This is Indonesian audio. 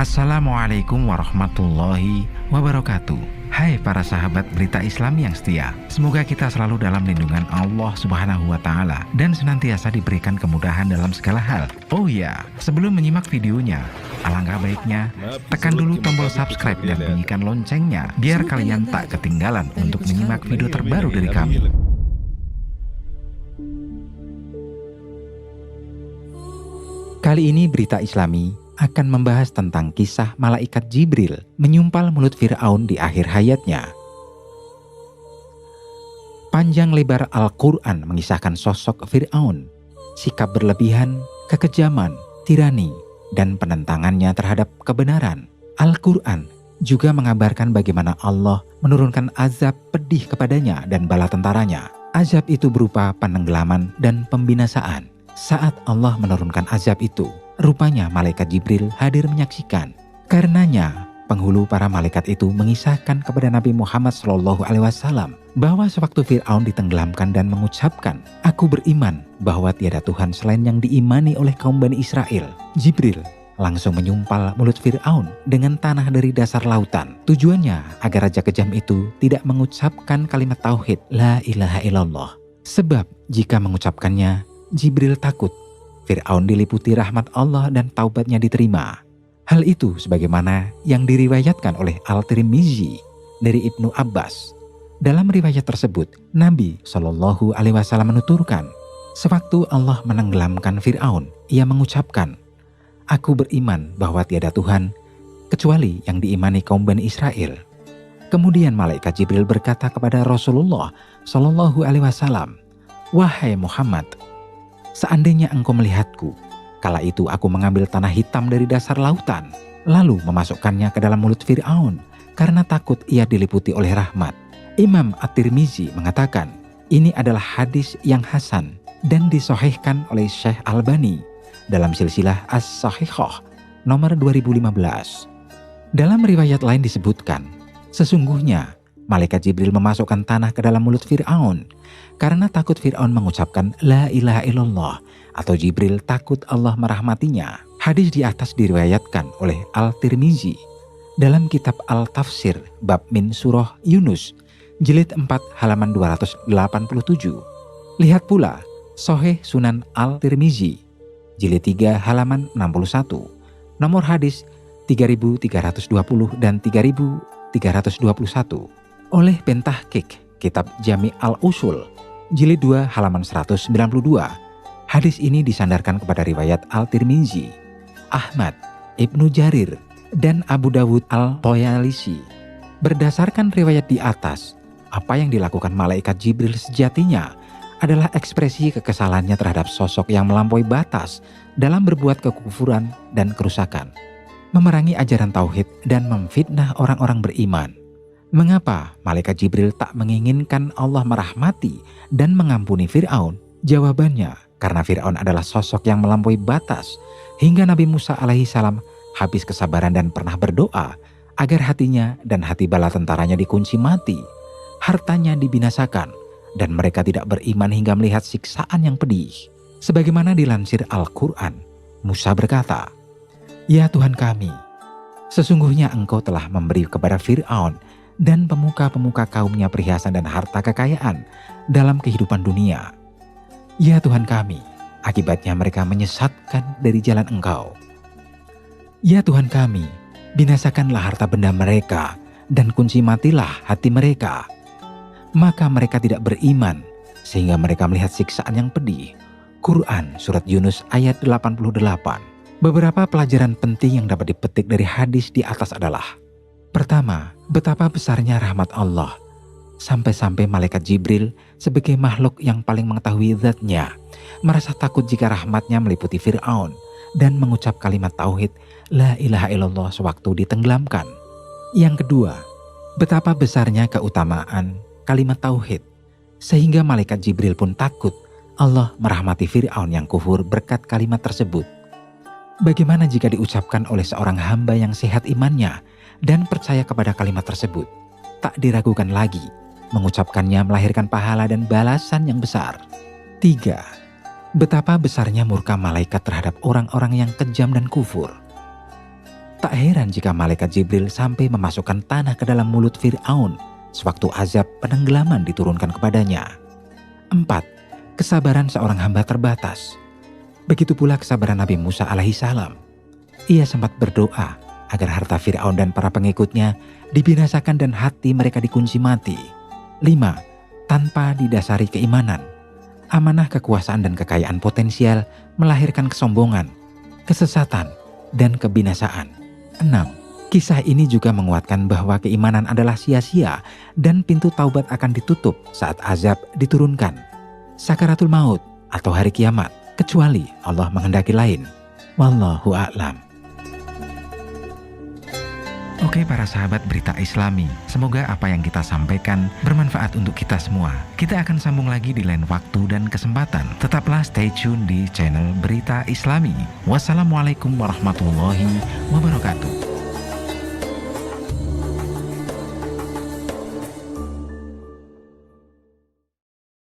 Assalamualaikum warahmatullahi wabarakatuh. Hai para sahabat berita Islam yang setia, semoga kita selalu dalam lindungan Allah Subhanahu wa Ta'ala dan senantiasa diberikan kemudahan dalam segala hal. Oh ya, sebelum menyimak videonya, alangkah baiknya tekan dulu tombol subscribe dan bunyikan loncengnya biar kalian tak ketinggalan untuk menyimak video terbaru dari kami. Kali ini berita Islami akan membahas tentang kisah malaikat Jibril menyumpal mulut Fir'aun di akhir hayatnya. Panjang lebar Al-Quran mengisahkan sosok Fir'aun, sikap berlebihan, kekejaman, tirani, dan penentangannya terhadap kebenaran. Al-Quran juga mengabarkan bagaimana Allah menurunkan azab pedih kepadanya dan bala tentaranya. Azab itu berupa penenggelaman dan pembinasaan. Saat Allah menurunkan azab itu, rupanya malaikat Jibril hadir menyaksikan. Karenanya, penghulu para malaikat itu mengisahkan kepada Nabi Muhammad SAW bahwa sewaktu Fir'aun ditenggelamkan dan mengucapkan, "Aku beriman bahwa tiada Tuhan selain yang diimani oleh kaum Bani Israel." Jibril langsung menyumpal mulut Fir'aun dengan tanah dari dasar lautan. Tujuannya agar raja kejam itu tidak mengucapkan kalimat tauhid, La ilaha illallah. Sebab jika mengucapkannya, Jibril takut Fir'aun diliputi rahmat Allah dan taubatnya diterima. Hal itu sebagaimana yang diriwayatkan oleh Al-Tirmizi dari Ibnu Abbas. Dalam riwayat tersebut, Nabi SAW menuturkan, sewaktu Allah menenggelamkan Fir'aun, ia mengucapkan, "Aku beriman bahwa tiada Tuhan kecuali yang diimani kaum Bani Israel." Kemudian malaikat Jibril berkata kepada Rasulullah SAW, "Wahai Muhammad, seandainya engkau melihatku, kala itu aku mengambil tanah hitam dari dasar lautan, lalu memasukkannya ke dalam mulut Fir'aun, karena takut ia diliputi oleh rahmat." Imam At-Tirmizi mengatakan, ini adalah hadis yang hasan dan disahihkan oleh Syekh Albani dalam silsilah As-Sahihah nomor 2015. Dalam riwayat lain disebutkan, sesungguhnya malaikat Jibril memasukkan tanah ke dalam mulut Fir'aun karena takut Fir'aun mengucapkan La ilaha illallah atau Jibril takut Allah merahmatinya. Hadis di atas diriwayatkan oleh Al-Tirmizi dalam kitab Al-Tafsir bab min surah Yunus jilid 4 halaman 287. Lihat pula Sahih Sunan Al-Tirmizi jilid 3 halaman 61, nomor hadis 3320 dan 3321. Oleh Pentahqiq kitab Jami' Al-Usul jilid 2 halaman 192. Hadis ini disandarkan kepada riwayat Al-Tirmizi, Ahmad, Ibnu Jarir, dan Abu Dawud Al-Toyalisi. Berdasarkan riwayat di atas, apa yang dilakukan malaikat Jibril sejatinya adalah ekspresi kekesalannya terhadap sosok yang melampaui batas dalam berbuat kekufuran dan kerusakan, memerangi ajaran tauhid dan memfitnah orang-orang beriman. Mengapa malaikat Jibril tak menginginkan Allah merahmati dan mengampuni Fir'aun? Jawabannya, karena Fir'aun adalah sosok yang melampaui batas hingga Nabi Musa alaihissalam habis kesabaran dan pernah berdoa agar hatinya dan hati bala tentaranya dikunci mati, hartanya dibinasakan, dan mereka tidak beriman hingga melihat siksaan yang pedih. Sebagaimana dilansir Al-Quran, Musa berkata, "Ya Tuhan kami, sesungguhnya Engkau telah memberi kepada Fir'aun dan pemuka-pemuka kaumnya perhiasan dan harta kekayaan dalam kehidupan dunia. Ya Tuhan kami, akibatnya mereka menyesatkan dari jalan Engkau. Ya Tuhan kami, binasakanlah harta benda mereka dan kunci matilah hati mereka." Maka mereka tidak beriman sehingga mereka melihat siksaan yang pedih. Quran Surat Yunus ayat 88. Beberapa pelajaran penting yang dapat dipetik dari hadis di atas adalah: pertama, betapa besarnya rahmat Allah, sampai-sampai malaikat Jibril sebagai makhluk yang paling mengetahui zatnya merasa takut jika rahmatnya meliputi Fir'aun dan mengucap kalimat tauhid La ilaha illallah sewaktu ditenggelamkan. Yang kedua, betapa besarnya keutamaan kalimat tauhid sehingga malaikat Jibril pun takut Allah merahmati Fir'aun yang kufur berkat kalimat tersebut. Bagaimana jika diucapkan oleh seorang hamba yang sehat imannya dan percaya kepada kalimat tersebut? Tak diragukan lagi, mengucapkannya melahirkan pahala dan balasan yang besar. 3. Betapa besarnya murka malaikat terhadap orang-orang yang kejam dan kufur. Tak heran jika malaikat Jibril sampai memasukkan tanah ke dalam mulut Fir'aun sewaktu azab penenggelaman diturunkan kepadanya. 4. Kesabaran seorang hamba terbatas. Begitu pula kesabaran Nabi Musa alaihissalam. Ia sempat berdoa agar harta Fir'aun dan para pengikutnya dibinasakan dan hati mereka dikunci mati. 5. Tanpa didasari keimanan. Amanah kekuasaan dan kekayaan potensial melahirkan kesombongan, kesesatan, dan kebinasaan. 6. Kisah ini juga menguatkan bahwa keimanan adalah sia-sia dan pintu taubat akan ditutup saat azab diturunkan, sakaratul maut atau hari kiamat, kecuali Allah menghendaki lain. Wallahu a'lam. Oke para sahabat Berita Islami, semoga apa yang kita sampaikan bermanfaat untuk kita semua. Kita akan sambung lagi di lain waktu dan kesempatan. Tetaplah stay tune di channel Berita Islami. Wassalamualaikum warahmatullahi wabarakatuh.